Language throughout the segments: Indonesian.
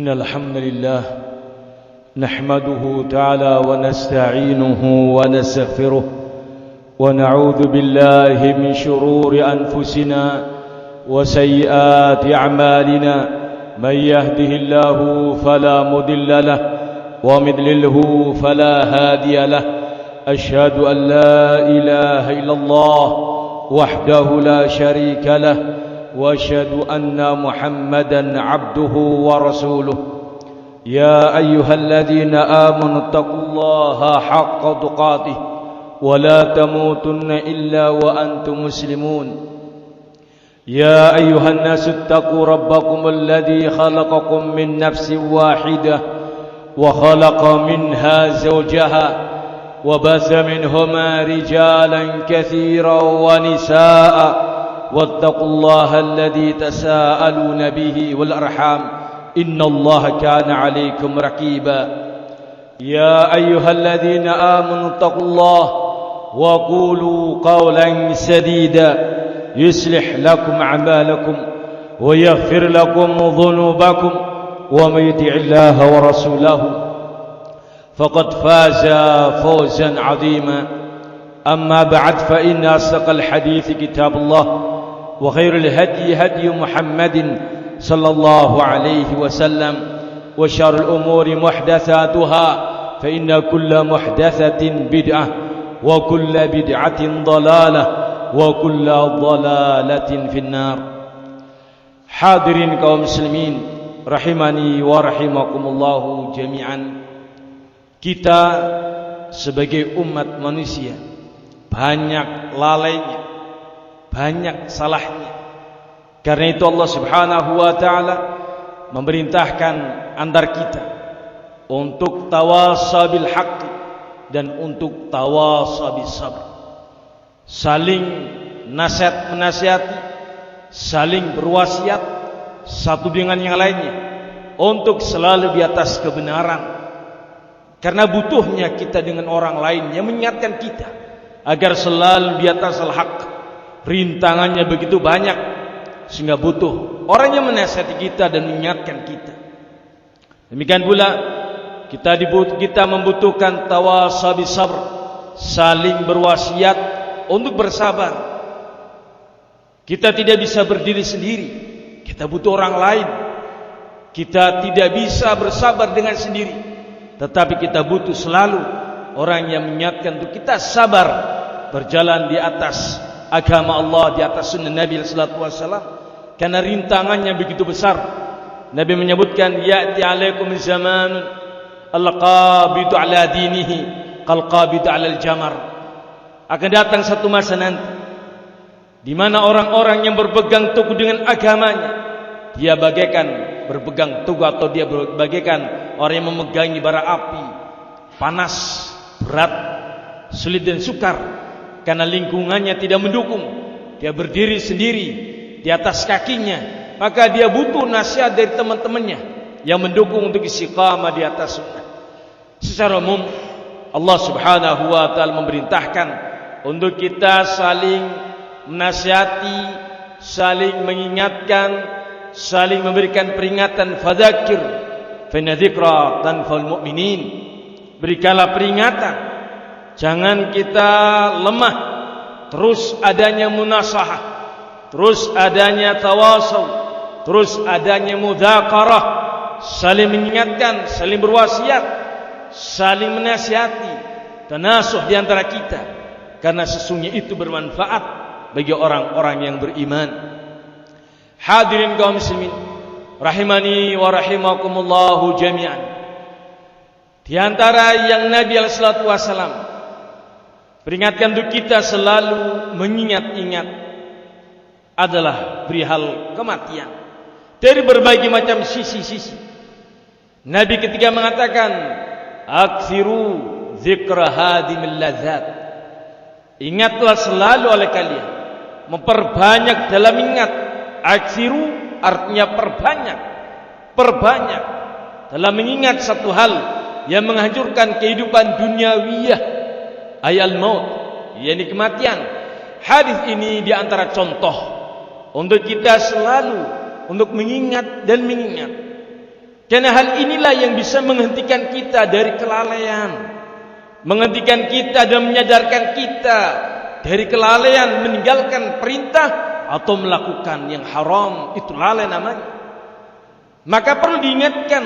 إن الحمد لله نحمده تعالى ونستعينه ونستغفره ونعوذ بالله من شرور أنفسنا وسيئات أعمالنا من يهده الله فلا مضل له ومن يضلله فلا هادي له أشهد أن لا إله إلا الله وحده لا شريك له وأشهد أن محمدا عبده ورسوله يا أيها الذين آمنوا اتقوا الله حق تقاته ولا تموتن إلا وأنتم مسلمون يا أيها الناس اتقوا ربكم الذي خلقكم من نفس واحدة وخلق منها زوجها وبث منهما رجالا كثيرا ونساء واتقوا الله الذي تساءلون به والأرحام إن الله كان عليكم رقيبا يا أيها الذين آمنوا اتقوا الله وقولوا قولا سديدا يصلح لكم أعمالكم ويغفر لكم ذنوبكم ومن يطع الله ورسوله فقد فاز فوزا عظيما أما بعد فإن أصدق الحديث كتاب الله وخير الهدي هدي محمد صلى الله عليه وسلم وشر الأمور محدثاتها فإن كل محدثة بدعة وكل بدعة ضلالة وكل ضلالة في النار. Hadirin kaum muslimin rahimani wa rahimakumullahu jami'an. Kita sebagai umat manusia banyak lalainya, banyak salahnya. Karena itu Allah Subhanahu wa taala memerintahkan antar kita untuk tawasau bil haqq dan untuk tawasau bis sabr. Saling nasihat menasihati, saling berwasiat satu dengan yang lainnya untuk selalu di atas kebenaran. Karena butuhnya kita dengan orang lain yang mengingatkan kita agar selalu di atas al-haq. Rintangannya begitu banyak sehingga butuh orang yang menasihati kita dan mengingatkan kita. Demikian pula kita membutuhkan tawasau bis sabr, saling berwasiat untuk bersabar. Kita tidak bisa berdiri sendiri, kita butuh orang lain. Kita tidak bisa bersabar dengan sendiri, tetapi kita butuh selalu orang yang mengingatkan untuk kita sabar berjalan di atas agama Allah, di atas sunnah Nabi sallallahu alaihi wasallam. Karena rintangannya begitu besar. Nabi menyebutkan ya'ti 'alaikum zamanun al-qabidu 'ala dinihi qal-qabidu 'ala al-jamar. Akan datang satu masa nanti di mana orang-orang yang berpegang teguh dengan agamanya, dia bagaikan berpegang teguh atau dia bagaikan orang yang memegangi bara api, panas, berat, sulit dan sukar karena lingkungannya tidak mendukung. Dia berdiri sendiri di atas kakinya, maka dia butuh nasihat dari teman-temannya yang mendukung untuk istiqamah di atas sunnah. Secara umum Allah Subhanahu wa taala memerintahkan untuk kita saling menasihati, saling mengingatkan, saling memberikan peringatan. Fadzakir fa inna dzikra tanfa'ul mu'minin. Berikanlah peringatan, jangan kita lemah. Terus adanya munasahah, terus adanya tawasau, terus adanya mudzakarah, saling mengingatkan, saling berwasiat, saling menasihati, tanasuh di antara kita, karena sesungguhnya itu bermanfaat bagi orang-orang yang beriman. Hadirin kaum muslimin rahimani wa rahimakumullahu jami'an. Di antara yang Nabi sallallahu alaihi wasallam peringatkan untuk kita selalu mengingat-ingat adalah perihal kematian dari berbagai macam sisi-sisi. Nabi ketika mengatakan aksiru zikra hadimil ladzat, ingatlah selalu oleh kalian, memperbanyak dalam ingat. Aksiru artinya perbanyak dalam mengingat satu hal yang menghancurkan kehidupan duniawiyah, ayal maut, yakni kematian. Hadis ini di antara contoh untuk kita selalu untuk mengingat dan mengingat. Karena hal inilah yang bisa menghentikan kita dari kelalaian, menghentikan kita dan menyadarkan kita dari kelalaian meninggalkan perintah atau melakukan yang haram. Itu lalai namanya. Maka perlu diingatkan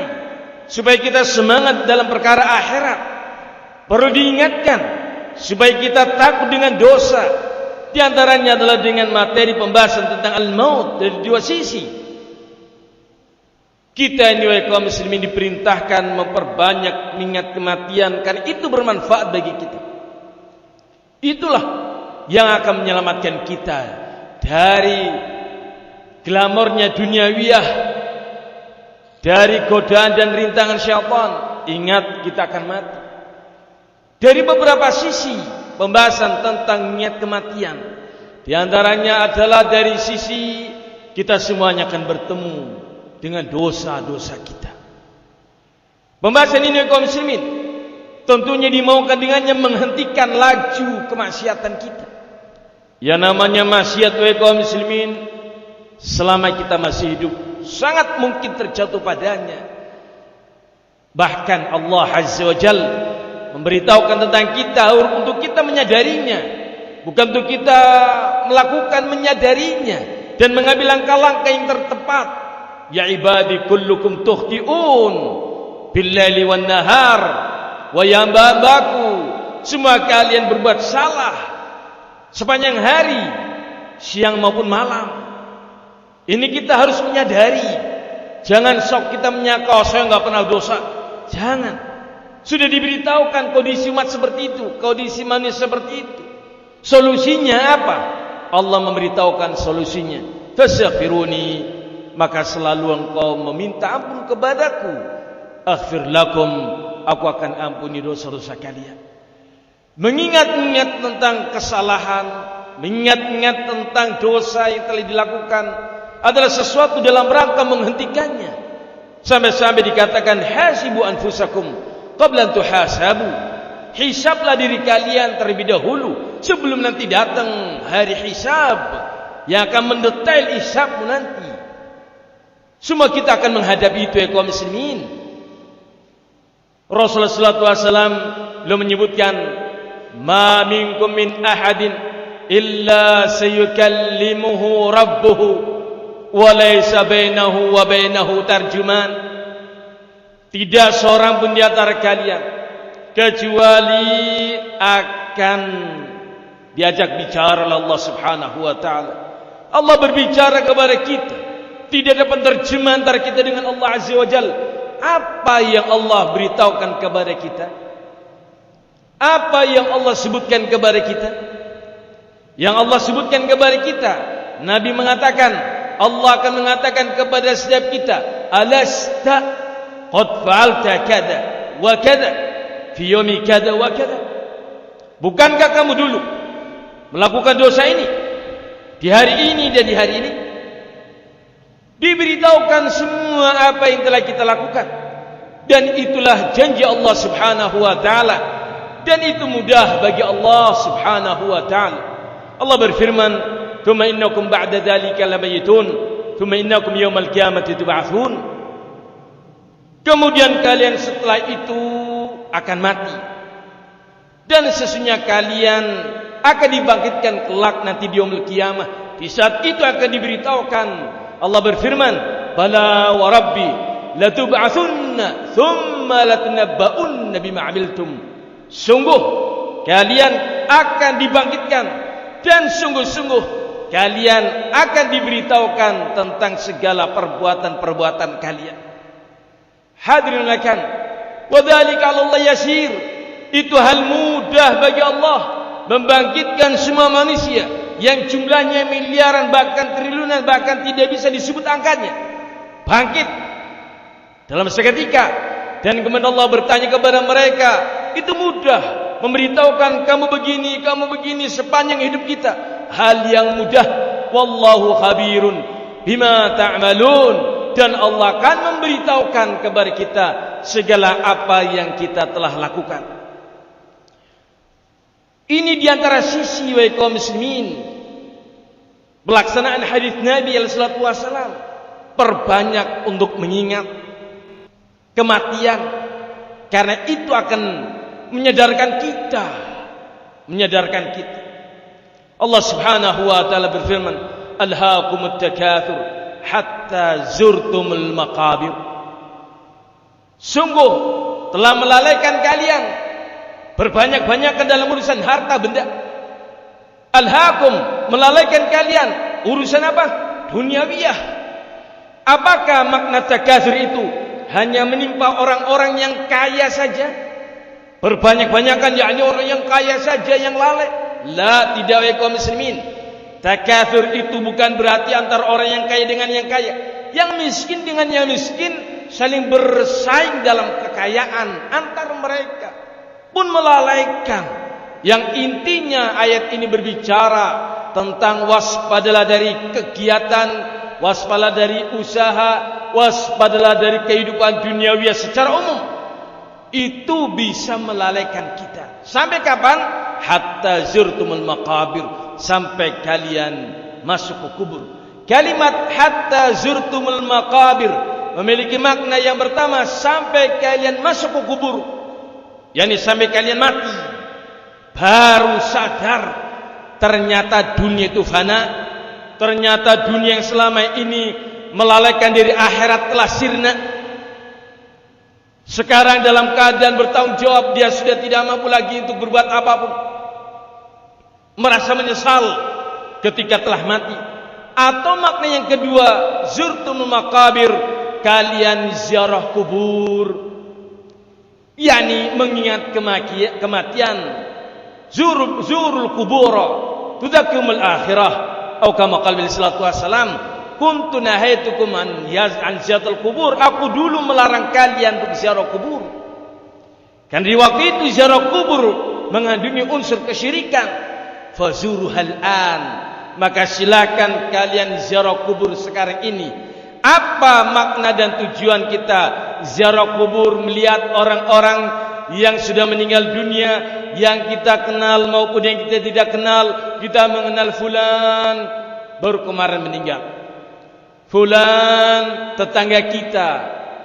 supaya kita semangat dalam perkara akhirat. Perlu diingatkan supaya kita takut dengan dosa. Di antaranya adalah dengan materi pembahasan tentang al-maut dari dua sisi. Kita ini wahai kaum muslimin diperintahkan memperbanyak mengingat kematian karena itu bermanfaat bagi kita. Itulah yang akan menyelamatkan kita dari glamornya duniawiyah, dari godaan dan rintangan syaitan. Ingat, kita akan mati. Dari beberapa sisi pembahasan tentang niat kematian, di antaranya adalah dari sisi kita semuanya akan bertemu dengan dosa-dosa kita. Pembahasan ini kaum muslimin tentunya dimaukan dengannya menghentikan laju kemaksiatan kita. Ya namanya maksiat wahai kaum muslimin, selama kita masih hidup sangat mungkin terjatuh padanya. Bahkan Allah Azza wa Jalla memberitahukan tentang kita untuk kita menyadarinya, bukan untuk kita melakukan menyadarinya dan mengambil langkah-langkah yang tertepat. Ya ibadi kullukum tukhti'un bil-laili wan-nahar, wa ya hamba-hambaku, semua kalian berbuat salah sepanjang hari, siang maupun malam. Ini kita harus menyadari. Jangan sok kita menyangka saya enggak pernah dosa. Jangan. Sudah diberitahukan kondisi umat seperti itu, kondisi manusia seperti itu. Solusinya apa? Allah memberitahukan solusinya. Fastaghfiruni, maka selalu engkau meminta ampun kepadaku. Aghfir lakum, aku akan ampuni dosa-dosa kalian. Mengingat-ingat tentang kesalahan, mengingat-ingat tentang dosa yang telah dilakukan adalah sesuatu dalam rangka menghentikannya. Sampai-sampai dikatakan hasibu anfusakum qabla an tuhasabu. Hisablah diri kalian terlebih dahulu sebelum nanti datang hari hisab yang akan mendetail hisabmu nanti. Semua kita akan menghadapi itu ya kaum muslimin. Rasulullah sallallahu alaihi wasallam beliau menyebutkan, "Ma minkum min ahadin illa sayukallimuhu rabbuhu wa laysa bainahu wa bainahu tarjuman." Tidak seorang pun di antara kalian kecuali akan diajak bicara oleh Allah Subhanahu wa taala. Allah berbicara kepada kita. Tidak ada penterjemah antara kita dengan Allah Azza wa Jalla. Apa yang Allah beritahukan kepada kita? Apa yang Allah sebutkan kepada kita? Yang Allah sebutkan kepada kita, Nabi mengatakan, Allah akan mengatakan kepada setiap kita, alasta qad fa'alta kada wa kada fi yaumi kada wa kada. Bukankah kamu dulu melakukan dosa ini di hari ini dan di hari ini? Diberitahukan semua apa yang telah kita lakukan, dan itulah janji Allah Subhanahu wa taala, dan itu mudah bagi Allah Subhanahu wa taala. Allah berfirman, "Tsumma innakum ba'da dzalika lamayitun, tsumma innakum yaumal qiyamati tub'atsun." Kemudian kalian setelah itu akan mati, dan sesungguhnya kalian akan dibangkitkan kelak nanti di yaumul qiyamah. Di saat itu akan diberitahukan, Allah berfirman, "Bala wa rabbi latub'atsunna thumma latunabba'unna bima 'amiltum." Sungguh kalian akan dibangkitkan dan sungguh-sungguh kalian akan diberitahukan tentang segala perbuatan-perbuatan kalian. Hadirin lakan, wa dzalika 'ala Allah yasir. Itu hal mudah bagi Allah membangkitkan semua manusia yang jumlahnya miliaran bahkan triliunan, bahkan tidak bisa disebut angkanya, bangkit dalam seketika. Dan kemudian Allah bertanya kepada mereka, itu mudah memberitahukan kamu begini sepanjang hidup kita. Hal yang mudah. Wallahu khabirun bima ta'malun. Dan Allah akan memberitahukan kepada kita segala apa yang kita telah lakukan. Ini diantara sisi wahai kaum muslimin pelaksanaan hadis Nabi sallallahu alaihi wasallam. Perbanyak untuk mengingat, kematian. Karena itu akan menyadarkan kita. Allah Subhanahu wa taala berfirman, "Alhaakumut takatsur hatta zurtumul maqabir." Sungguh telah melalaikan kalian berbanyak-banyakan dalam urusan harta benda. Alhaakum, melalaikan kalian urusan apa? Duniawiyah. Apakah makna takatsur itu? Hanya menimpa orang-orang yang kaya saja? Berbanyak-banyakan yakni orang yang kaya saja yang lalai? La, tidak ya kaum muslimin. Takatsur itu bukan berarti antara orang yang kaya dengan yang kaya. Yang miskin dengan yang miskin saling bersaing dalam kekayaan antar mereka, pun melalaikan. Yang intinya ayat ini berbicara tentang waspadalah dari kegiatan, waspadalah dari usaha, waspadalah dari kehidupan duniawi secara umum. Itu bisa melalaikan kita. Sampai kapan? Hatta zurtumul maqabir, sampai kalian masuk ke kubur. Kalimat hatta zurtumul maqabir memiliki makna yang pertama, sampai kalian masuk ke kubur, yakni sampai kalian mati, baru sadar ternyata dunia itu fana, ternyata dunia yang selama ini melalaikan diri akhirat telah sirna. Sekarang dalam keadaan bertanggung jawab, dia sudah tidak mampu lagi untuk berbuat apapun, merasa menyesal ketika telah mati. Atau makna yang kedua, zurtumul maqabir, kalian ziarah kubur, yakni mengingat kematian. Zurul kubur tudzakkirul akhirah, atau kama qala Nabi sallallahu alaihi wasallam, kuntu nahaitukum an ziyaratul kubur, aku dulu melarang kalian untuk ziarah kubur. Kan di waktu itu ziarah kubur mengandungi unsur kesyirikan. Fazuruhal an, maka silakan kalian ziarah kubur sekarang ini. Apa makna dan tujuan kita ziarah kubur? Melihat orang-orang yang sudah meninggal dunia, yang kita kenal maupun yang kita tidak kenal. Kita mengenal fulan baru kemarin meninggal, fulan tetangga kita,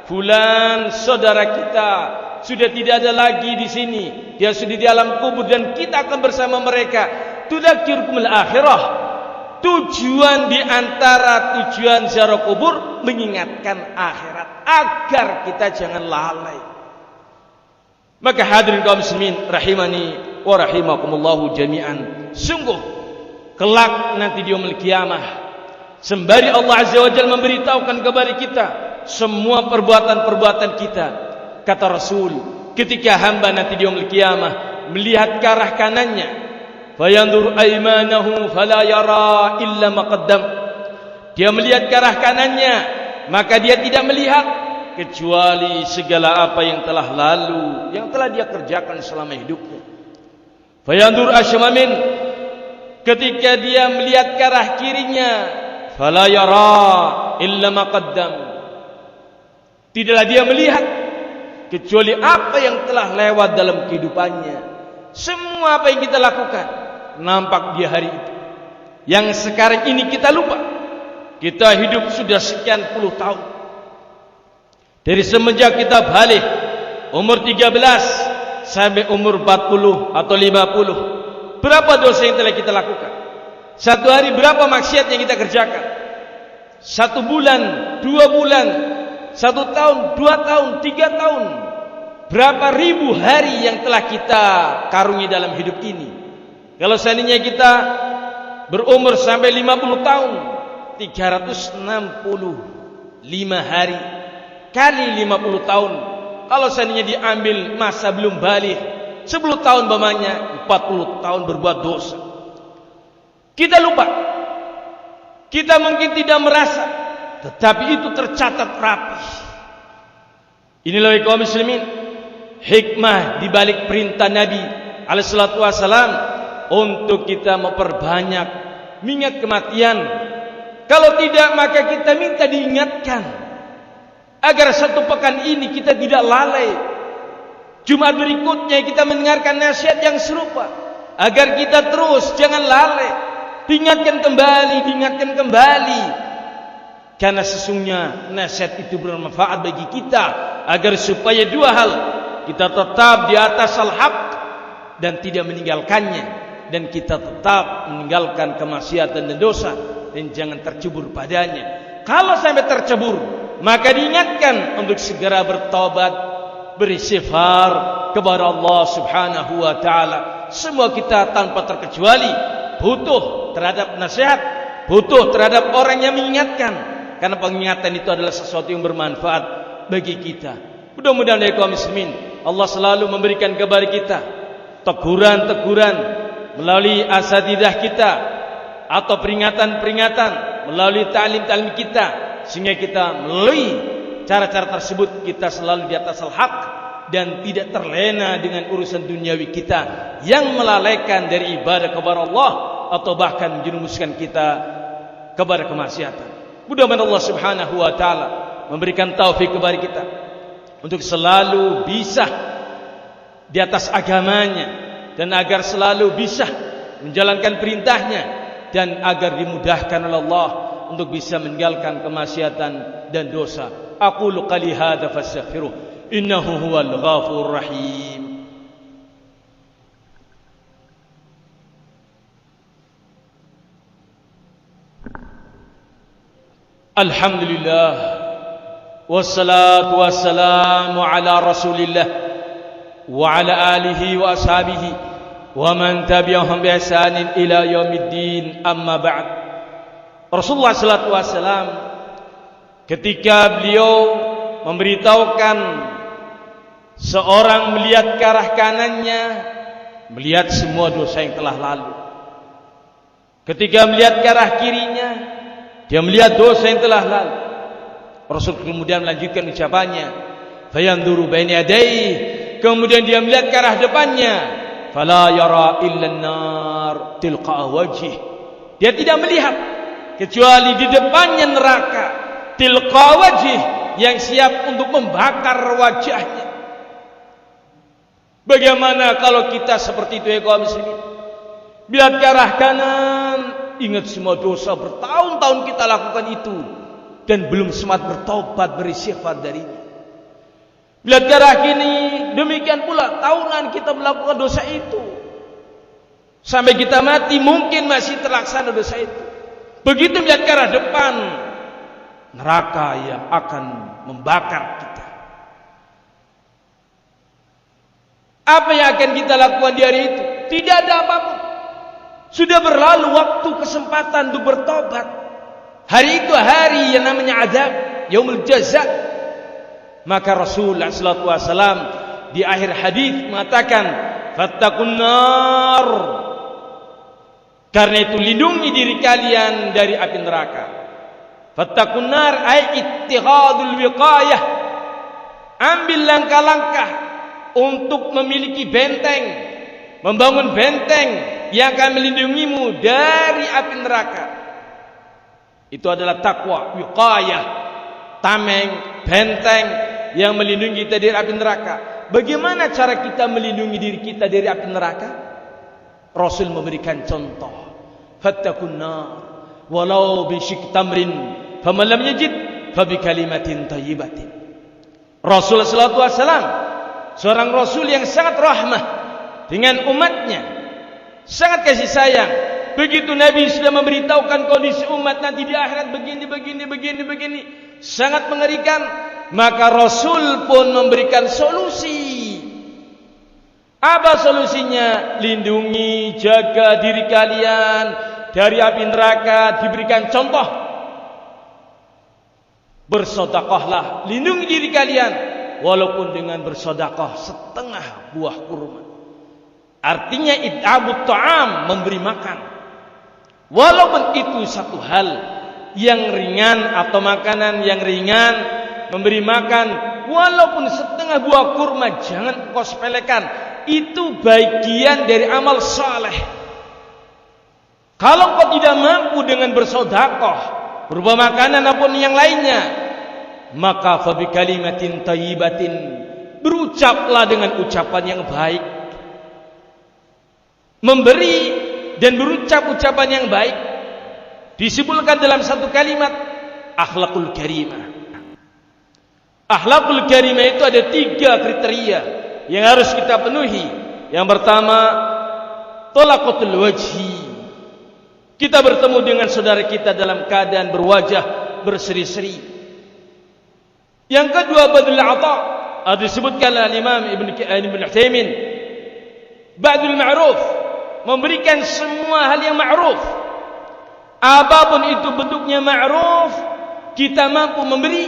fulan saudara kita sudah tidak ada lagi di sini, dia sudah di alam kubur dan kita akan bersama mereka. Tudzakkirul akhirah, tujuan di antara tujuan ziarah kubur mengingatkan akhirat agar kita jangan lalai. Maka hadirin kaum muslimin rahimani wa rahimakumullahu jami'an, sungguh kelak nanti di yaumul qiyamah, sembari Allah azza wa jalla memberitahukan kepada kita semua perbuatan-perbuatan kita. Kata Rasul, ketika hamba nanti di yaumul qiyamah melihat ke arah kanannya, fayandur aymanahu fala yara illa ma qaddam, dia melihat ke arah kanannya, maka dia tidak melihat kecuali segala apa yang telah lalu, yang telah dia kerjakan selama hidupnya. Fayandur ashmamin, ketika dia melihat ke arah kirinya, fala yara illa ma qaddam, tidaklah dia melihat kecuali apa yang telah lewat dalam kehidupannya. Semua apa yang kita lakukan nampak di hari itu, yang sekarang ini kita lupa. Kita hidup sudah sekian puluh tahun, dari semenjak kita balik umur 13 sampai umur 40 atau 50. Berapa dosa yang telah kita lakukan? Satu hari berapa maksiat yang kita kerjakan? 1 bulan, 2 bulan, 1 tahun, 2 tahun, 3 tahun. Berapa ribu hari yang telah kita karungi dalam hidup ini? Kalau seandainya kita berumur sampai 50 tahun, 365 hari kali 50 tahun. Kalau seandainya diambil masa belum balik, 10 tahun bamanya, 40 tahun berbuat dosa. Kita lupa. Kita mungkin tidak merasa, tetapi itu tercatat rapi. Inilah kaum muslimin, hikmah di balik perintah Nabi alaihi salatu wasalam untuk kita memperbanyak mengingat kematian. Kalau tidak, maka kita minta diingatkan agar satu pekan ini kita tidak lalai. Jumat berikutnya kita mendengarkan nasihat yang serupa agar kita terus jangan lalai. Diingatkan kembali. Karena sesungguhnya nasihat itu bermanfaat bagi kita agar supaya dua hal, kita tetap di atas al-haq dan tidak meninggalkannya, dan kita tetap meninggalkan kemaksiatan dan dosa dan jangan tercebur padanya. Kalau sampai tercebur, maka diingatkan untuk segera bertobat, beristighfar kepada Allah Subhanahu wa taala. Semua kita tanpa terkecuali butuh terhadap nasihat, butuh terhadap orang yang mengingatkan, karena pengingatan itu adalah sesuatu yang bermanfaat bagi kita. Mudah-mudahan dari kaum muslimin Allah selalu memberikan kepada kita teguran-teguran melalui asatidzah kita atau peringatan-peringatan melalui ta'lim-ta'lim kita, sehingga kita melalui cara-cara tersebut kita selalu di atas al-haq dan tidak terlena dengan urusan duniawi kita yang melalaikan dari ibadah kepada Allah atau bahkan menjerumuskan kita kepada kemaksiatan. Mudah-mudahan Allah Subhanahu wa taala memberikan taufik kepada kita untuk selalu bisa di atas agamanya, dan agar selalu bisa menjalankan perintahnya, dan agar dimudahkan oleh Allah untuk bisa meninggalkan kemaksiatan dan dosa. Aqulu qali hadza fastaghfiruh innahu huwal ghafurur rahim. Alhamdulillah wassalatu wassalamu ala rasulillah wa ala alihi wa ashabihi wa man tabi'ahum bi ihsanin ila yaumiddin, amma ba'd. Rasulullah sallallahu alaihi wasallam ketika beliau memberitahukan seorang melihat ke arah kanannya, melihat semua dosa yang telah lalu. Ketika melihat ke arah kirinya, dia melihat dosa yang telah lalu. Rasul kemudian melanjutkan ucapannya, fayanzuru baina yadayhi, kemudian dia melihat ke arah depannya, fala yara illa an-nar tilqa wajhi, dia tidak melihat kecuali di depannya neraka, tilqa wajhi, yang siap untuk membakar wajahnya. Bagaimana kalau kita seperti itu ya kaum muslimin? Bila ke arah kanan, ingat semua dosa bertahun-tahun kita lakukan itu dan belum sempat bertobat, beristighfar darinya. Bila ke arah kini, demikian pula tahunan kita melakukan dosa itu. Sampai kita mati mungkin masih terlaksana dosa itu. Begitu melihat ke arah depan, neraka yang akan membakar kita. Apa yang akan kita lakukan di hari itu? Tidak ada apapun. Sudah berlalu waktu kesempatan untuk bertobat. Hari itu hari yang namanya azab, yaumul jaza. Maka Rasulullah sallallahu alaihi wasallam di akhir hadis mengatakan, fattaqun nar. Karena itu lindungi diri kalian dari api neraka. Fattaqun nar ay ittihadul wiqayah. Ambil langkah-langkah untuk memiliki benteng, membangun benteng yang akan melindungimu dari api neraka. Itu adalah takwa, wiqayah, tameng, benteng yang melindungi kita dari api neraka. Bagaimana cara kita melindungi diri kita dari api neraka? Rasul memberikan contoh, fattaqun nar walau bisyik tamrin faman lam yajid fabi kalimatin thayyibatin. Rasul sallallahu alaihi wasallam seorang rasul yang sangat rahmah dengan umatnya, sangat kasih sayang. Begitu Nabi sudah memberitahukan kondisi umat nanti di akhirat begini, sangat mengerikan, maka Rasul pun memberikan solusi. Apa solusinya? Lindungi, jaga diri kalian dari api neraka. Diberikan contoh, bersedekahlah, lindungi diri kalian walaupun dengan bersedekah setengah buah kurma. Artinya it'abut ta'am, memberi makan. Walaupun itu satu hal yang ringan atau makanan yang ringan, memberi makan walaupun setengah buah kurma, jangan kau sepelekan. Itu bagian dari amal saleh. Kalau kau tidak mampu dengan bersedekah berupa makanan apapun yang lainnya, maka fabi kalimatin thayyibatin, berucaplah dengan ucapan yang baik. Memberi dan berucap ucapan yang baik disebutkan dalam satu kalimat, akhlakul karimah. Akhlakul karimah itu ada 3 kriteria yang harus kita penuhi. Yang pertama, talaqatul wajhi. Kita bertemu dengan saudara kita dalam keadaan berwajah berseri-seri. Yang kedua, badul ata. Disebutkan oleh Imam Ibn Utsaimin, badul ma'ruf, memberikan semua hal yang ma'ruf. Apapun itu bentuknya ma'ruf, kita mampu memberi,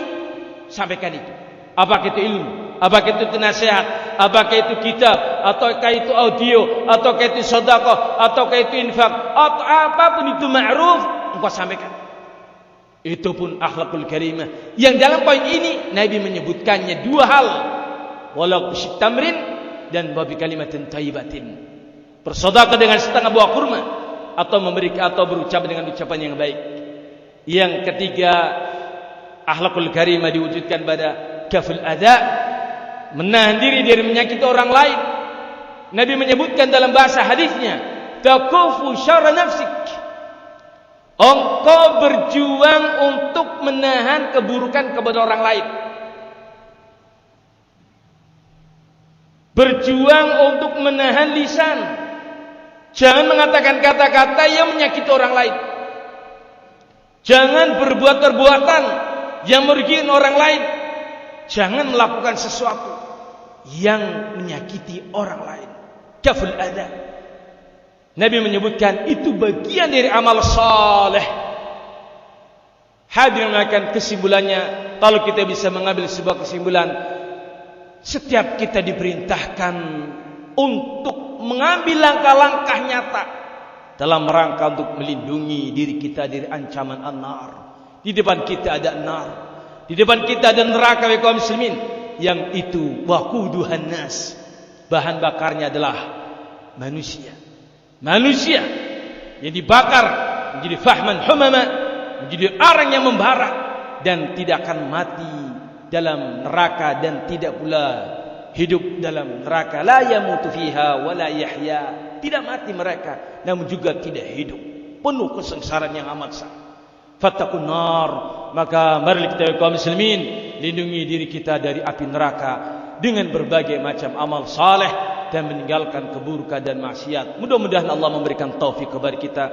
sampaikan itu. Apakah itu ilmu, apakah itu nasihat, apakah itu kitab, ataukah itu audio, ataukah itu sedekah, ataukah itu infak, atau apapun itu ma'ruf, engkau sampaikan. Itu pun akhlakul karimah. Yang dalam poin ini Nabi menyebutkannya 2 hal. Walau bisyik tamrin dan wabi kalimatin thayyibatin. Bersedekah dengan setengah buah kurma, atau memberi, atau berucap dengan ucapan yang baik. Yang ketiga, akhlakul karimah diwujudkan pada kaful adha, menahan diri dari menyakiti orang lain. Nabi menyebutkan dalam bahasa hadisnya, takufu syarra nafsik. Engkau berjuang untuk menahan keburukan kepada orang lain. Berjuang untuk menahan lisan. Jangan mengatakan kata-kata yang menyakiti orang lain. Jangan berbuat perbuatan yang merugikan orang lain. Jangan melakukan sesuatu yang menyakiti orang lain. Kaful adha. Nabi menyebutkan itu bagian dari amal saleh. Hadirin melakukan kesimpulannya, kalau kita bisa mengambil sebuah kesimpulan, setiap kita diperintahkan untuk mengambil langkah-langkah nyata dalam rangka untuk melindungi diri kita dari ancaman an-nar. Di depan kita ada nar, di depan kita ada neraka kaum muslimin, yang itu waquduhan nas, bahan bakarnya adalah manusia. Manusia yang dibakar menjadi fahman humama, menjadi orang yang membara dan tidak akan mati dalam neraka dan tidak pula hidup dalam neraka. La yamutu fiha wa la yahya. Tidak mati mereka, namun juga tidak hidup. Penuh kesengsaraan yang amat sangat. Fattaqun nar. Maka mari kita kaum muslimin lindungi diri kita dari api neraka dengan berbagai macam amal saleh dan meninggalkan keburukan dan maksiat. Mudah-mudahan Allah memberikan taufik kepada kita,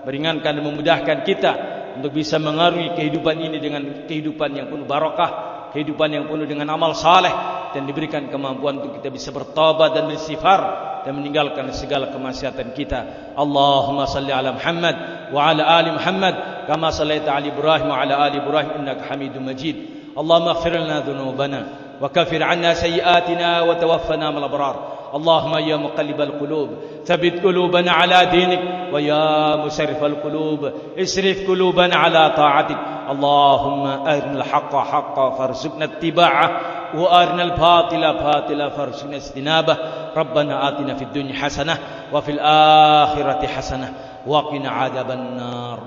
meringankan dan memudahkan kita untuk bisa mengarungi kehidupan ini dengan kehidupan yang penuh barakah, kehidupan yang penuh dengan amal saleh, dan diberikan kemampuan untuk kita bisa bertobat dan beristighfar dan meninggalkan segala kemaksiatan kita. Allahumma salli ala Muhammad wa ala ali Muhammad kama sallaita ala Ibrahim wa ala ali Ibrahim innaka Hamidum Majid. Allahumma ighfir lana dhunubana wa kaffir 'anna sayyi'atina wa tawaffana ma'al abrar. اللهم يا مقلب القلوب ثبت قلوبنا على دينك ويا مسرف القلوب اصرف قلوبنا على طاعتك. اللهم أرنا الحق حقا فارزقنا اتباعه وأرنا الباطل باطلا فارزقنا اجتنابه. ربنا آتنا في الدنيا حسنة وفي الآخرة حسنة وقنا عذاب النار.